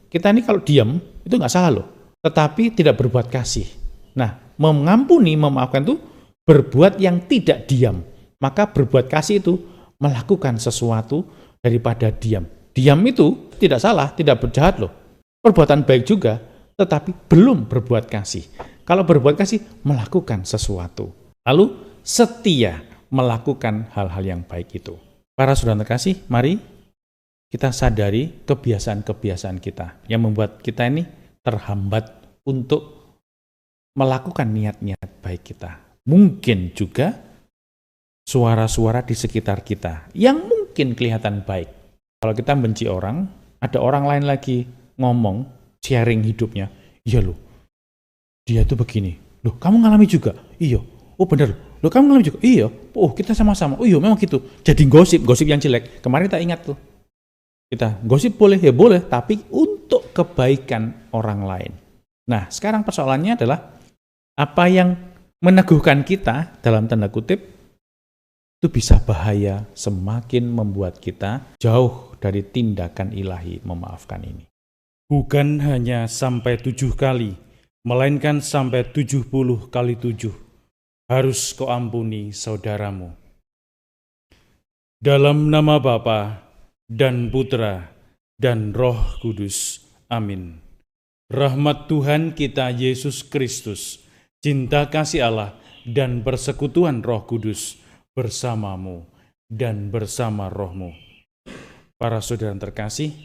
Kita ini kalau diam, itu nggak salah loh. Tetapi tidak berbuat kasih. Nah, mengampuni, memaafkan itu berbuat yang tidak diam. Maka berbuat kasih itu melakukan sesuatu daripada diam. Diam itu tidak salah, tidak berjahat loh. Perbuatan baik juga, tetapi belum berbuat kasih. Kalau berbuat kasih, melakukan sesuatu. Lalu setia melakukan hal-hal yang baik itu. Para saudara terkasih, mari kita sadari kebiasaan-kebiasaan kita yang membuat kita ini terhambat untuk melakukan niat-niat baik kita. Mungkin juga suara-suara di sekitar kita yang mungkin kelihatan baik. Kalau kita benci orang, ada orang lain lagi ngomong, sharing hidupnya. Iya loh, dia tuh begini. Loh, kamu ngalami juga? Iya. Oh benar. Loh, kamu ngalami juga? Iya. Oh, kita sama-sama. Oh iya, memang gitu. Jadi gosip yang jelek. Kemarin kita ingat tuh. Kita gosip boleh, ya boleh, tapi untuk kebaikan orang lain. Nah, sekarang persoalannya adalah apa yang meneguhkan kita, dalam tanda kutip, itu bisa bahaya semakin membuat kita jauh dari tindakan ilahi memaafkan ini. Bukan hanya sampai 7 kali, melainkan sampai 70 kali 7. Harus kau ampuni saudaramu. Dalam nama Bapa dan Putra dan Roh Kudus. Amin. Rahmat Tuhan kita Yesus Kristus, cinta kasih Allah, dan persekutuan Roh Kudus bersamamu dan bersama rohmu. Para saudara terkasih,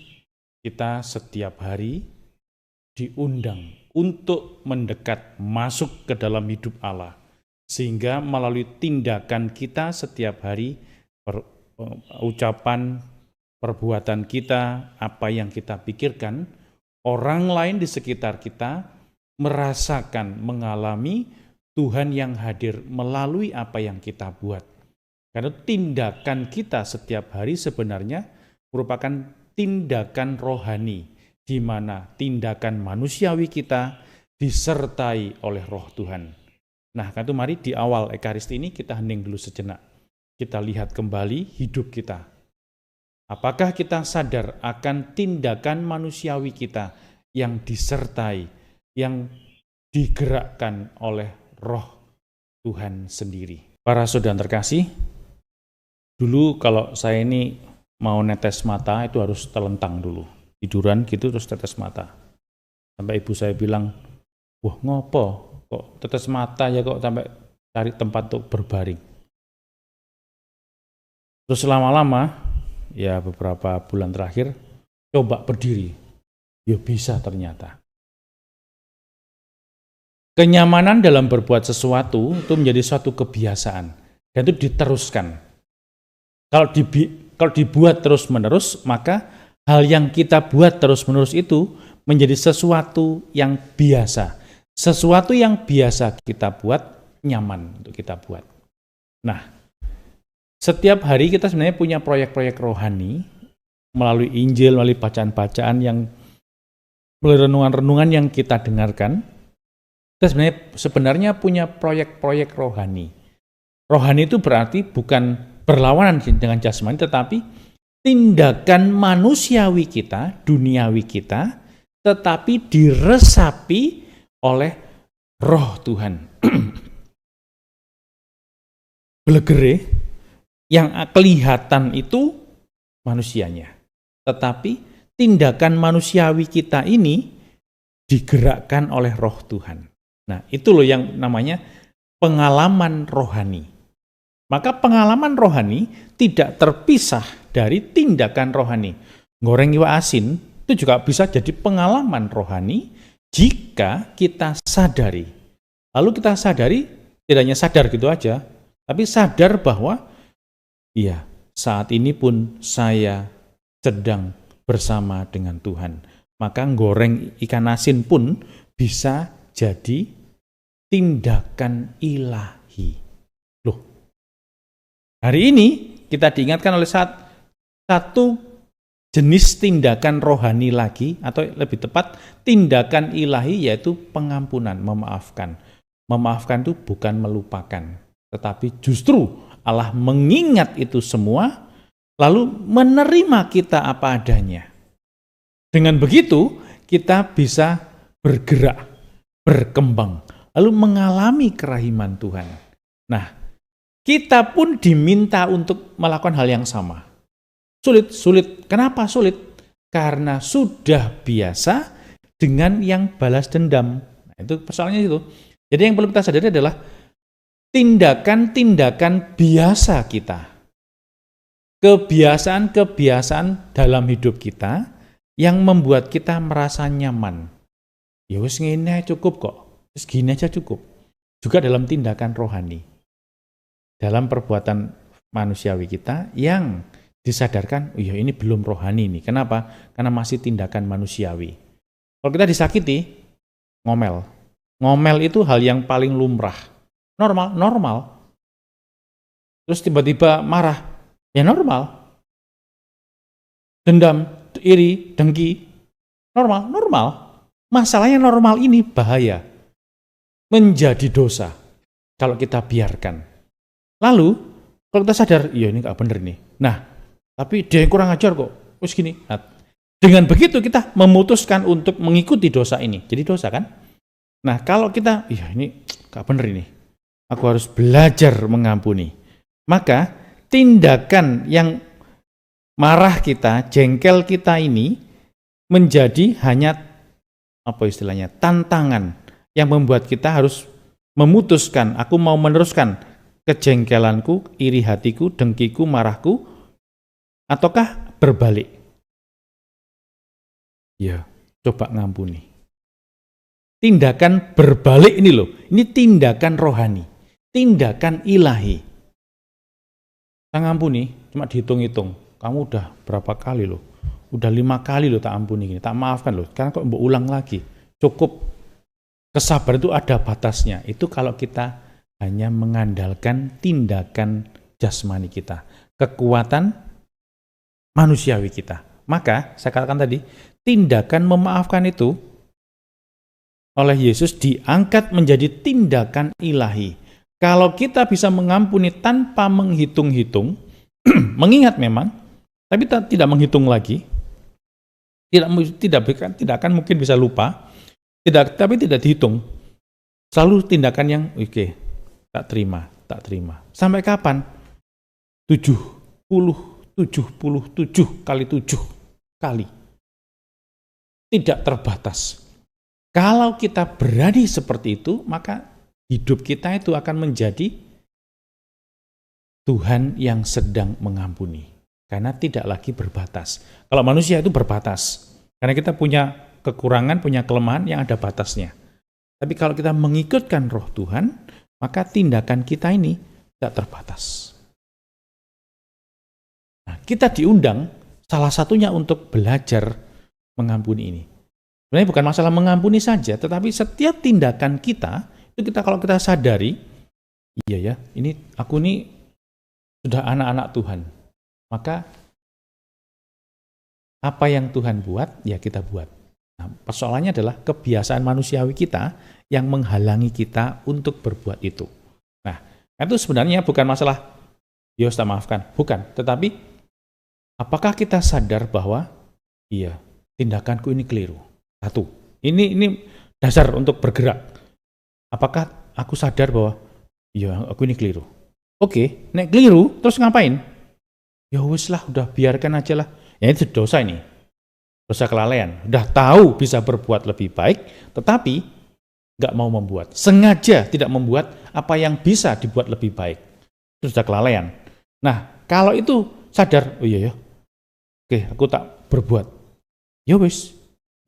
kita setiap hari diundang untuk mendekat masuk ke dalam hidup Allah, sehingga melalui tindakan kita setiap hari, ucapan, perbuatan kita, apa yang kita pikirkan, orang lain di sekitar kita merasakan, mengalami Tuhan yang hadir melalui apa yang kita buat. Karena tindakan kita setiap hari sebenarnya merupakan tindakan rohani, di mana tindakan manusiawi kita disertai oleh Roh Tuhan. Nah, kan itu mari di awal Ekaristi ini kita hening dulu sejenak. Kita lihat kembali hidup kita. Apakah kita sadar akan tindakan manusiawi kita yang disertai, yang digerakkan oleh Roh Tuhan sendiri? Para saudara terkasih, dulu kalau saya ini mau netes mata itu harus telentang dulu. Tiduran gitu terus tetes mata. Sampai ibu saya bilang, wah ngopo kok tetes mata ya kok sampai cari tempat untuk berbaring. Terus lama-lama, ya beberapa bulan terakhir, coba berdiri. Ya bisa ternyata. Kenyamanan dalam berbuat sesuatu itu menjadi suatu kebiasaan. Dan itu diteruskan. Kalau dibuat terus-menerus, maka hal yang kita buat terus-menerus itu menjadi sesuatu yang biasa. Sesuatu yang biasa kita buat, nyaman untuk kita buat. Nah, setiap hari kita sebenarnya punya proyek-proyek rohani melalui Injil, melalui bacaan-bacaan yang melalui renungan-renungan yang kita dengarkan. Kita sebenarnya punya proyek-proyek rohani. Rohani itu berarti bukan berlawanan dengan jasmani, tetapi tindakan manusiawi kita, duniawi kita, tetapi diresapi oleh Roh Tuhan. Belegere yang kelihatan itu manusianya. Tetapi tindakan manusiawi kita ini digerakkan oleh Roh Tuhan. Nah, itu loh yang namanya pengalaman rohani. Maka pengalaman rohani tidak terpisah dari tindakan rohani. Goreng iwak asin itu juga bisa jadi pengalaman rohani jika kita sadari. Lalu kita sadari, tidak hanya sadar gitu aja, tapi sadar bahwa iya, saat ini pun saya sedang bersama dengan Tuhan. Maka goreng ikan asin pun bisa jadi tindakan ilahi. Loh, hari ini kita diingatkan oleh satu jenis tindakan rohani lagi, atau lebih tepat tindakan ilahi, yaitu pengampunan, memaafkan. Memaafkan itu bukan melupakan, tetapi justru Allah mengingat itu semua, lalu menerima kita apa adanya. Dengan begitu, kita bisa bergerak, berkembang, lalu mengalami kerahiman Tuhan. Nah, kita pun diminta untuk melakukan hal yang sama. Sulit. Kenapa sulit? Karena sudah biasa dengan yang balas dendam. Nah, itu persoalannya itu. Jadi yang perlu kita sadari adalah tindakan-tindakan biasa kita. Kebiasaan-kebiasaan dalam hidup kita yang membuat kita merasa nyaman. Ya wis ngene cukup kok. Wis gini aja cukup. Juga dalam tindakan rohani. Dalam perbuatan manusiawi kita yang disadarkan, oh ya ini belum rohani nih. Kenapa? Karena masih tindakan manusiawi. Kalau kita disakiti, ngomel. Ngomel itu hal yang paling lumrah. Normal. Terus tiba-tiba marah, ya normal. Dendam, iri, dengki, normal. Masalahnya normal ini bahaya. Menjadi dosa kalau kita biarkan. Lalu, kalau kita sadar, iya ini gak bener nih. Nah, tapi dia yang kurang ajar kok. Terus gini. Nah, dengan begitu kita memutuskan untuk mengikuti dosa ini. Jadi dosa kan? Nah, kalau kita, iya ini gak bener ini. Aku harus belajar mengampuni. Maka tindakan yang marah kita, jengkel kita ini menjadi hanya tantangan yang membuat kita harus memutuskan, aku mau meneruskan kejengkelanku, iri hatiku, dengkiku, marahku, ataukah berbalik? Ya, coba ngampuni. Tindakan berbalik ini loh, ini tindakan rohani, tindakan ilahi. Kita ngampuni, cuma dihitung-hitung. Kamu udah berapa kali loh? Udah 5 kali loh tak ampuni gini, tak maafkan loh. Karena kok mau ulang lagi. Cukup. Kesabaran itu ada batasnya. Itu kalau kita hanya mengandalkan tindakan jasmani kita. Kekuatan manusiawi kita. Maka, saya katakan tadi, tindakan memaafkan itu oleh Yesus diangkat menjadi tindakan ilahi. Kalau kita bisa mengampuni tanpa menghitung-hitung, mengingat memang, tapi tidak menghitung lagi, tidak akan mungkin bisa lupa, tapi tidak dihitung. Selalu tindakan yang oke, tak terima. Sampai kapan? 77 kali 7 kali. Tidak terbatas. Kalau kita berani seperti itu, maka hidup kita itu akan menjadi Tuhan yang sedang mengampuni. Karena tidak lagi berbatas. Kalau manusia itu berbatas. Karena kita punya kekurangan, punya kelemahan yang ada batasnya. Tapi kalau kita mengikutkan roh Tuhan, maka tindakan kita ini tidak terbatas. Nah, kita diundang salah satunya untuk belajar mengampuni ini. Sebenarnya bukan masalah mengampuni saja, tetapi setiap tindakan kita, itu kalau kita sadari, iya ya, ini aku ini sudah anak-anak Tuhan. Maka apa yang Tuhan buat, ya kita buat. Nah, persoalannya adalah kebiasaan manusiawi kita yang menghalangi kita untuk berbuat itu. Nah, itu sebenarnya bukan masalah, ya kita maafkan. Bukan, tetapi apakah kita sadar bahwa, iya, tindakanku ini keliru. Satu, ini dasar untuk bergerak. Apakah aku sadar bahwa, iya, aku ini keliru. Oke, nek keliru, terus ngapain? Ya wis lah, udah biarkan aja lah. Ya itu dosa ini. Dosa kelalaian. Udah tahu bisa berbuat lebih baik, tetapi nggak mau membuat. Sengaja tidak membuat apa yang bisa dibuat lebih baik. Itu sudah kelalaian. Nah, kalau itu sadar, oh iya ya, oke, aku tak berbuat. Ya wis,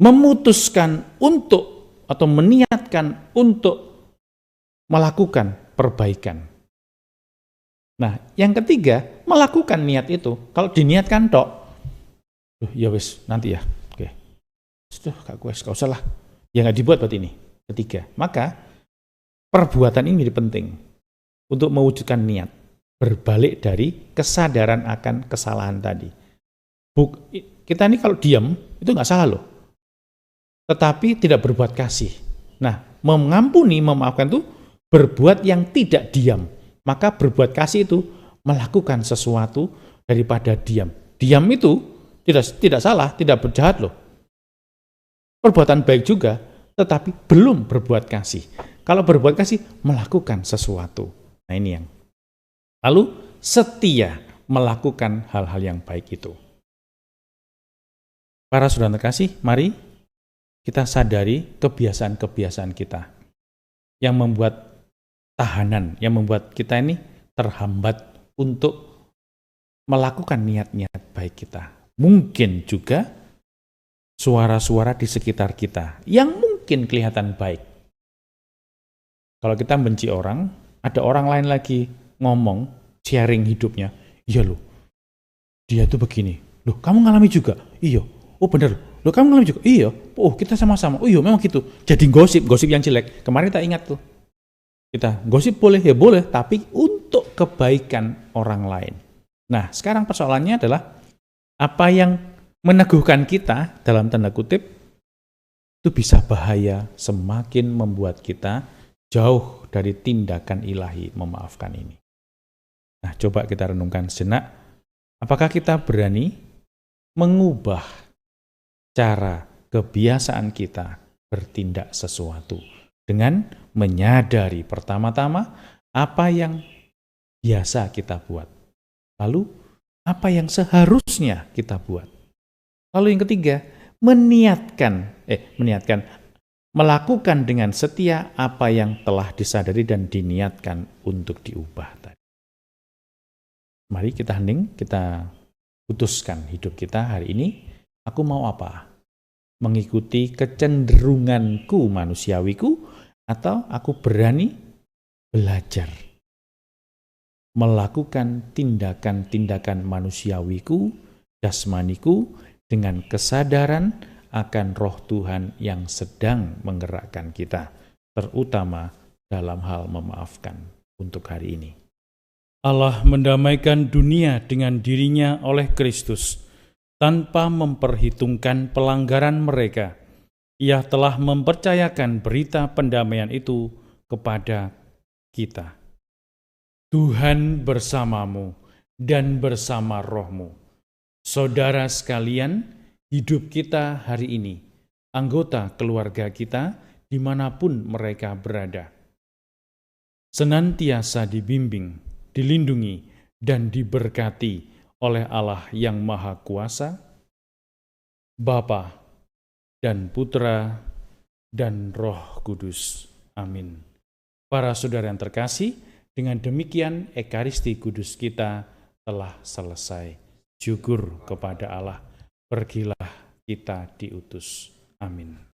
memutuskan untuk atau meniatkan untuk melakukan perbaikan. Nah, yang ketiga, melakukan niat itu. Kalau diniatkan tok, ya wis, nanti ya. Oke. Sudah, gak usah lah. Ya nggak dibuat buat ini. Ketiga. Maka, perbuatan ini penting untuk mewujudkan niat. Berbalik dari kesadaran akan kesalahan tadi. Kita ini kalau diam, itu nggak salah loh. Tetapi tidak berbuat kasih. Nah, mengampuni, memaafkan itu berbuat yang tidak diam. Maka berbuat kasih itu melakukan sesuatu daripada diam. Diam itu tidak salah, tidak berjahat loh. perbuatan baik juga, tetapi belum berbuat kasih. Kalau berbuat kasih, melakukan sesuatu. Nah ini yang. Lalu setia melakukan hal-hal yang baik itu. Para saudara terkasih, mari kita sadari kebiasaan-kebiasaan kita yang membuat tahanan, yang membuat kita ini terhambat untuk melakukan niat-niat baik kita. Mungkin juga suara-suara di sekitar kita yang mungkin kelihatan baik. Kalau kita benci orang, ada orang lain lagi ngomong, sharing hidupnya. Iya loh, dia tuh begini. Loh, kamu ngalami juga? Iya. Oh bener. Loh, kamu ngalami juga? Iya. Oh, kita sama-sama. Oh iya, memang gitu. Jadi gosip yang jelek. Kemarin kita ingat tuh. Kita gosip boleh, ya boleh, tapi untuk kebaikan orang lain. Nah, sekarang persoalannya adalah apa yang meneguhkan kita, dalam tanda kutip, itu bisa bahaya, semakin membuat kita jauh dari tindakan ilahi memaafkan ini. Nah, coba kita renungkan sejenak. Apakah kita berani mengubah cara kebiasaan kita bertindak sesuatu dengan menyadari pertama-tama apa yang biasa kita buat. Lalu, apa yang seharusnya kita buat. Lalu yang ketiga, melakukan dengan setia apa yang telah disadari dan diniatkan untuk diubah tadi. Mari kita hening, kita putuskan hidup kita hari ini. Aku mau apa? Mengikuti kecenderunganku manusiawiku, atau aku berani belajar melakukan tindakan-tindakan manusiawiku, jasmaniku, dengan kesadaran akan roh Tuhan yang sedang menggerakkan kita, terutama dalam hal memaafkan untuk hari ini. Allah mendamaikan dunia dengan dirinya oleh Kristus, tanpa memperhitungkan pelanggaran mereka. Ia telah mempercayakan berita pendamaian itu kepada kita. Tuhan bersamamu dan bersama rohmu. Saudara sekalian, hidup kita hari ini, anggota keluarga kita dimanapun mereka berada, senantiasa dibimbing, dilindungi, dan diberkati oleh Allah yang Maha Kuasa, Bapa dan Putra dan Roh Kudus. Amin. Para saudara yang terkasih, dengan demikian Ekaristi Kudus kita telah selesai. Syukur kepada Allah, pergilah kita diutus. Amin.